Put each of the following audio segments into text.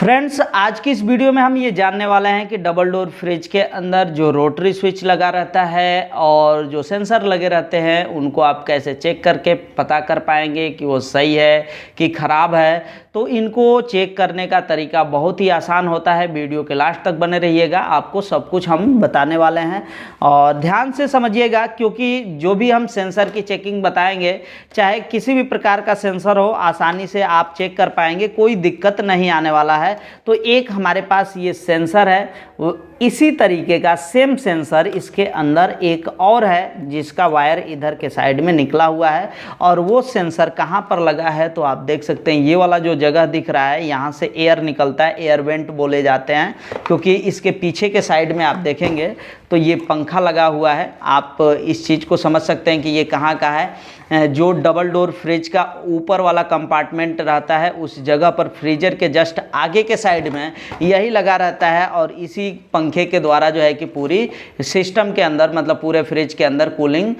Friends, आज की इस वीडियो में हम ये जानने वाले हैं कि डबल डोर फ्रिज के अंदर जो रोटरी स्विच लगा रहता है और जो सेंसर लगे रहते हैं उनको आप कैसे चेक करके पता कर पाएंगे कि वो सही है कि ख़राब है। तो इनको चेक करने का तरीका बहुत ही आसान होता है। वीडियो के लास्ट तक बने रहिएगा, आपको सब कुछ हम बताने वाले हैं और ध्यान से समझिएगा, क्योंकि जो भी हम सेंसर की चेकिंग बताएंगे, चाहे किसी भी प्रकार का सेंसर हो, आसानी से आप चेक कर पाएंगे, कोई दिक्कत नहीं आने वाला है। तो एक हमारे पास ये सेंसर है, वो इसी तरीके का सेम सेंसर इसके अंदर एक और है जिसका वायर इधर के साइड में निकला हुआ है। और वो सेंसर कहाँ पर लगा है तो आप देख सकते हैं, ये वाला जो जगह दिख रहा है यहाँ से एयर निकलता है, एयर वेंट बोले जाते हैं, क्योंकि इसके पीछे के साइड में आप देखेंगे तो ये पंखा लगा हुआ है। आप इस चीज़ को समझ सकते हैं कि ये कहाँ का है। जो डबल डोर फ्रिज का ऊपर वाला कंपार्टमेंट रहता है उस जगह पर फ्रीजर के जस्ट आगे के साइड में यही लगा रहता है और इसी पंखे के द्वारा जो है कि पूरी सिस्टम के अंदर, मतलब पूरे फ्रिज के अंदर कूलिंग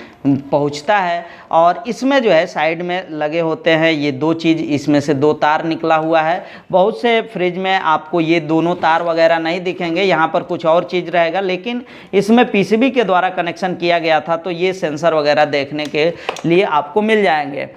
पहुंचता है। और इसमें जो है साइड में लगे होते हैं ये दो चीज़, इसमें से दो तार निकला हुआ है। बहुत से फ्रिज में आपको ये दोनों तार वगैरह नहीं दिखेंगे, यहाँ पर कुछ और चीज़ रहेगा, लेकिन इसमें पीसीबी के द्वारा कनेक्शन किया गया था तो ये सेंसर वगैरह देखने के लिए आपको मिल जाएंगे।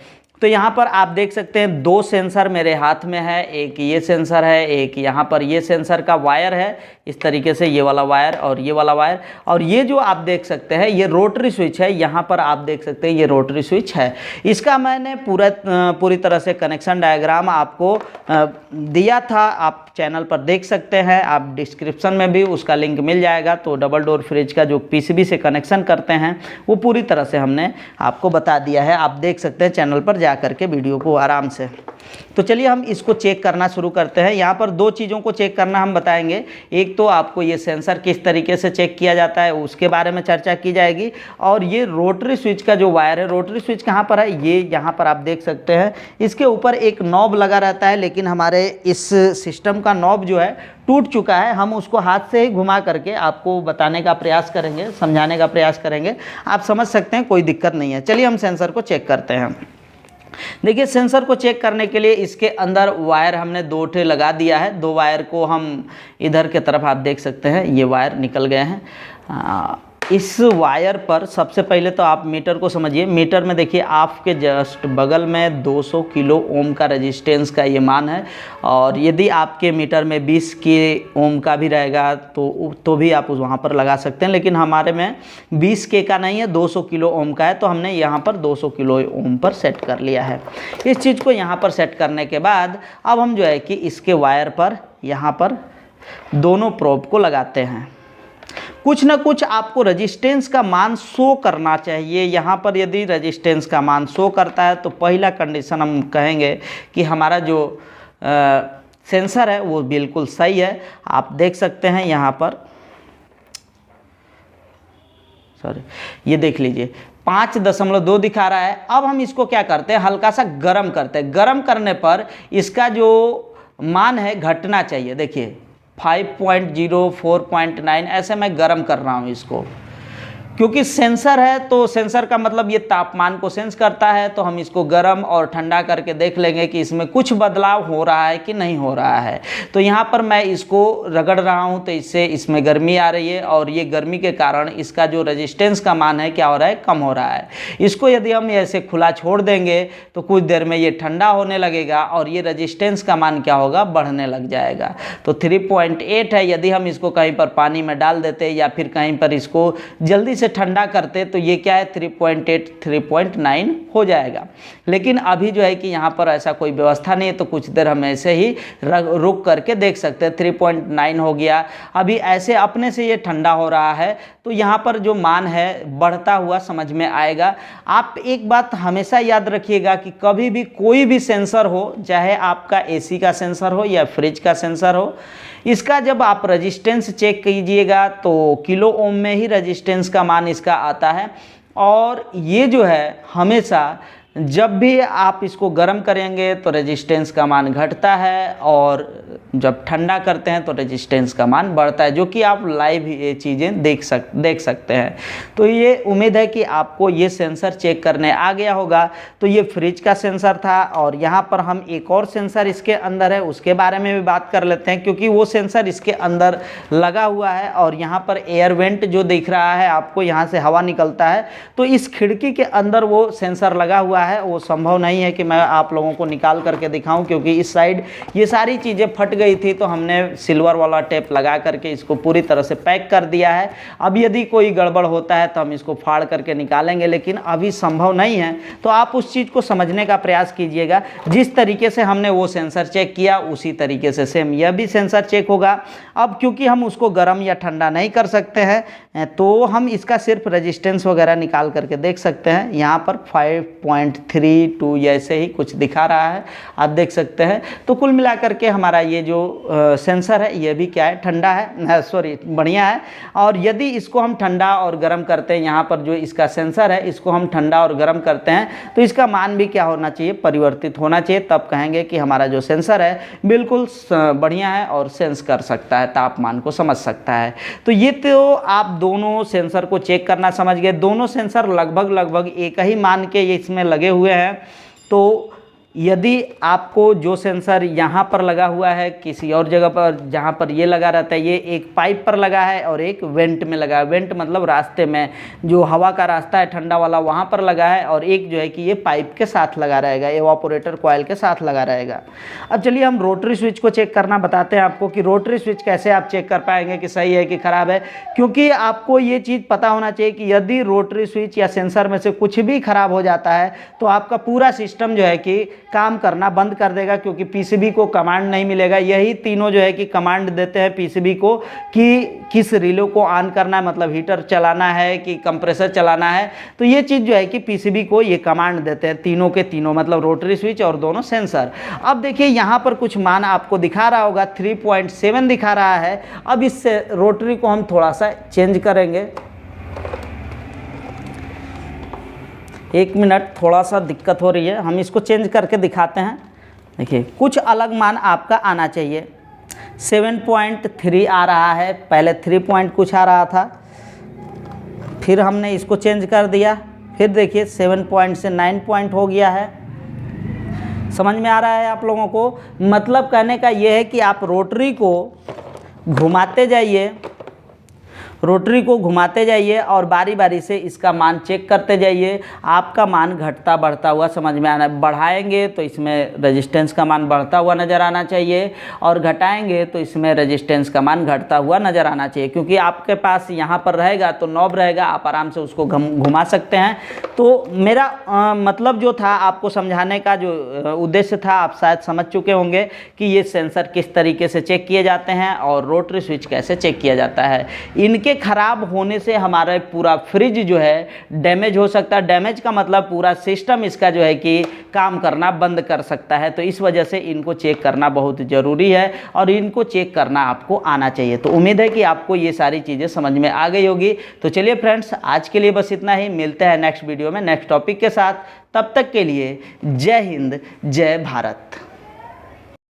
तो यहाँ पर आप देख सकते हैं दो सेंसर मेरे हाथ में है, एक ये सेंसर है, एक यहाँ पर ये सेंसर का वायर है, इस तरीके से ये वाला वायर और ये वाला वायर। और ये जो आप देख सकते हैं ये रोटरी स्विच है, यहाँ पर आप देख सकते हैं ये रोटरी स्विच है। इसका मैंने पूरी तरह से कनेक्शन डायग्राम आपको दिया था, आप चैनल पर देख सकते हैं, आप डिस्क्रिप्शन में भी उसका लिंक मिल जाएगा। तो डबल डोर फ्रिज का जो पीसीबी से कनेक्शन करते हैं वो पूरी तरह से हमने आपको बता दिया है, आप देख सकते हैं चैनल पर करके वीडियो को आराम से। तो चलिए हम इसको चेक करना शुरू करते हैं। यहाँ पर दो चीज़ों को चेक करना हम बताएंगे। एक तो आपको ये सेंसर किस तरीके से चेक किया जाता है उसके बारे में चर्चा की जाएगी, और ये रोटरी स्विच का जो वायर है, रोटरी स्विच कहाँ पर है, ये यहाँ पर आप देख सकते हैं, इसके ऊपर एक नॉब लगा रहता है, लेकिन हमारे इस सिस्टम का नॉब जो है टूट चुका है। हम उसको हाथ से ही घुमा करके आपको बताने का प्रयास करेंगे, समझाने का प्रयास करेंगे, आप समझ सकते हैं, कोई दिक्कत नहीं है। चलिए हम सेंसर को चेक करते हैं। देखिए, सेंसर को चेक करने के लिए इसके अंदर वायर हमने दो ठे लगा दिया है। दो वायर को हम इधर के तरफ आप देख सकते हैं, ये वायर निकल गए हैं। इस वायर पर सबसे पहले तो आप मीटर को समझिए। मीटर में देखिए आपके जस्ट बगल में 200 किलो ओम का रेजिस्टेंस का ये मान है, और यदि आपके मीटर में 20 के ओम का भी रहेगा तो भी आप वहाँ पर लगा सकते हैं, लेकिन हमारे में 20 के का नहीं है, 200 किलो ओम का है, तो हमने यहाँ पर 200 किलो ओम पर सेट कर लिया है। इस चीज़ को यहाँ पर सेट करने के बाद अब हम जो है कि इसके वायर पर यहाँ पर दोनों प्रोब को लगाते हैं। कुछ ना कुछ आपको रेजिस्टेंस का मान शो करना चाहिए। यहाँ पर यदि रेजिस्टेंस का मान शो करता है तो पहला कंडीशन हम कहेंगे कि हमारा जो सेंसर है वो बिल्कुल सही है। आप देख सकते हैं यहाँ पर, सॉरी, ये देख लीजिए 5.2 दिखा रहा है। अब हम इसको क्या करते हैं, हल्का सा गर्म करते हैं। गर्म करने पर इसका जो मान है घटना चाहिए। देखिए 5.0, 4.9 ऐसे मैं गर्म कर रहा हूँ इसको, क्योंकि सेंसर है तो सेंसर का मतलब ये तापमान को सेंस करता है। तो हम इसको गर्म और ठंडा करके देख लेंगे कि इसमें कुछ बदलाव हो रहा है कि नहीं हो रहा है। तो यहाँ पर मैं इसको रगड़ रहा हूँ तो इससे इसमें गर्मी आ रही है, और ये गर्मी के कारण इसका जो रेजिस्टेंस का मान है क्या हो रहा है, कम हो रहा है। इसको यदि हम ऐसे खुला छोड़ देंगे तो कुछ देर में ये ठंडा होने लगेगा और ये रेजिस्टेंस का मान क्या होगा, बढ़ने लग जाएगा। तो 3.8 है। यदि हम इसको कहीं पर पानी में डाल देते या फिर कहीं पर इसको जल्दी से ठंडा करते तो ये क्या है, 3.8, 3.9 हो जाएगा। लेकिन अभी जो है कि यहाँ पर ऐसा कोई व्यवस्था नहीं है, तो कुछ देर हम ऐसे ही रुक करके देख सकते हैं। 3.9 हो गया। अभी ऐसे अपने से ये ठंडा हो रहा है, तो यहाँ पर जो मान है बढ़ता हुआ समझ में आएगा। आप एक बात हमेशा याद रखिएगा कि कभी भी कोई भी सेंसर हो, चाहे आपका एसी का सेंसर हो या फ्रिज का सेंसर हो, इसका जब आप रेजिस्टेंस चेक कीजिएगा तो किलो ओम में ही रेजिस्टेंस का मान इसका आता है। और ये जो है हमेशा जब भी आप इसको गर्म करेंगे तो रेजिस्टेंस का मान घटता है और जब ठंडा करते हैं तो रेजिस्टेंस का मान बढ़ता है, जो कि आप लाइव ये चीज़ें देख सकते हैं। तो ये उम्मीद है कि आपको ये सेंसर चेक करने आ गया होगा। तो ये फ्रिज का सेंसर था और यहाँ पर हम एक और सेंसर इसके अंदर है उसके बारे में भी बात कर लेते हैं, क्योंकि वो सेंसर इसके अंदर लगा हुआ है और यहाँ पर एयर वेंट जो दिख रहा है आपको, यहाँ से हवा निकलता है, तो इस खिड़की के अंदर वो सेंसर लगा हुआ है। वो संभव नहीं है कि मैं आप लोगों को निकाल करके दिखाऊं, क्योंकि इस साइड ये सारी चीज़ें फट गई थी, तो हमने सिल्वर वाला टेप लगा करके इसको पूरी तरह से पैक कर दिया है। अब यदि कोई गड़बड़ होता है तो हम इसको फाड़ करके निकालेंगे, लेकिन अभी संभव नहीं है। तो आप उस चीज़ को समझने का प्रयास कीजिएगा। जिस तरीके से हमने वो सेंसर चेक किया उसी तरीके से सेम यह भी सेंसर चेक होगा। अब क्योंकि हम उसको गर्म या ठंडा नहीं कर सकते हैं, तो हम इसका सिर्फ रेजिस्टेंस वगैरह निकाल करके देख सकते हैं। यहाँ पर 5.32 ऐसे ही कुछ दिखा रहा है, आप देख सकते हैं। तो कुल मिलाकर के हमारा ये जो सेंसर है ये भी क्या है, ठंडा है, सॉरी बढ़िया है। और यदि इसको हम ठंडा और गर्म करते हैं, यहाँ पर जो इसका सेंसर है इसको हम ठंडा और गर्म करते हैं, तो इसका मान भी क्या होना चाहिए, परिवर्तित होना चाहिए। तब कहेंगे कि हमारा जो सेंसर है बिल्कुल बढ़िया है और सेंस कर सकता है, तापमान को समझ सकता है। तो ये तो आप दोनों सेंसर को चेक करना समझ गए। दोनों सेंसर लगभग एक ही मान के ये इसमें लगे हुए हैं। तो यदि आपको जो सेंसर यहाँ पर लगा हुआ है किसी और जगह पर जहाँ पर ये लगा रहता है, ये एक पाइप पर लगा है और एक वेंट में लगा है। वेंट मतलब रास्ते में जो हवा का रास्ता है ठंडा वाला वहाँ पर लगा है, और एक जो है कि ये पाइप के साथ लगा रहेगा, एवापोरेटर कॉइल के साथ लगा रहेगा। अब चलिए हम रोटरी स्विच को चेक करना बताते हैं आपको कि रोटरी स्विच कैसे आप चेक कर पाएंगे कि सही है कि ख़राब है। क्योंकि आपको ये चीज़ पता होना चाहिए कि यदि रोटरी स्विच या सेंसर में से कुछ भी खराब हो जाता है तो आपका पूरा सिस्टम जो है कि काम करना बंद कर देगा, क्योंकि पीसीबी को कमांड नहीं मिलेगा। यही तीनों जो है कि कमांड देते हैं पीसीबी को कि किस रिले को ऑन करना है, मतलब हीटर चलाना है कि कंप्रेसर चलाना है। तो ये चीज़ जो है कि पीसीबी को ये कमांड देते हैं, तीनों के तीनों, मतलब रोटरी स्विच और दोनों सेंसर। अब देखिए यहाँ पर कुछ मान आपको दिखा रहा होगा, 3.7 दिखा रहा है। अब इस रोटरी को हम थोड़ा सा चेंज करेंगे, 1 मिनट, थोड़ा सा दिक्कत हो रही है, हम इसको चेंज करके दिखाते हैं। देखिए कुछ अलग मान आपका आना चाहिए। 7.3 आ रहा है, पहले 3 पॉइंट कुछ आ रहा था, फिर हमने इसको चेंज कर दिया, फिर देखिए 7 पॉइंट से 9 पॉइंट हो गया है। समझ में आ रहा है आप लोगों को? मतलब कहने का ये है कि आप रोटरी को घुमाते जाइए, रोटरी को घुमाते जाइए और बारी बारी से इसका मान चेक करते जाइए। आपका मान घटता बढ़ता हुआ समझ में आना, बढ़ाएंगे तो इसमें रेजिस्टेंस का मान बढ़ता हुआ नज़र आना चाहिए और घटाएंगे तो इसमें रेजिस्टेंस का मान घटता हुआ नज़र आना चाहिए। क्योंकि आपके पास यहाँ पर रहेगा तो नॉब रहेगा, आप आराम से उसको घुमा सकते हैं। तो मेरा मतलब जो था आपको समझाने का जो उद्देश्य था, आप शायद समझ चुके होंगे कि ये सेंसर किस तरीके से चेक किए जाते हैं और रोटरी स्विच कैसे चेक किया जाता है। इनके खराब होने से हमारा पूरा फ्रिज जो है डैमेज हो सकता है। डैमेज का मतलब पूरा सिस्टम इसका जो है कि काम करना बंद कर सकता है। तो इस वजह से इनको चेक करना बहुत ज़रूरी है और इनको चेक करना आपको आना चाहिए। तो उम्मीद है कि आपको ये सारी चीज़ें समझ में आ गई होगी। तो चलिए फ्रेंड्स, आज के लिए बस इतना ही। मिलते हैं नेक्स्ट वीडियो में नेक्स्ट टॉपिक के साथ। तब तक के लिए जय हिंद, जय भारत।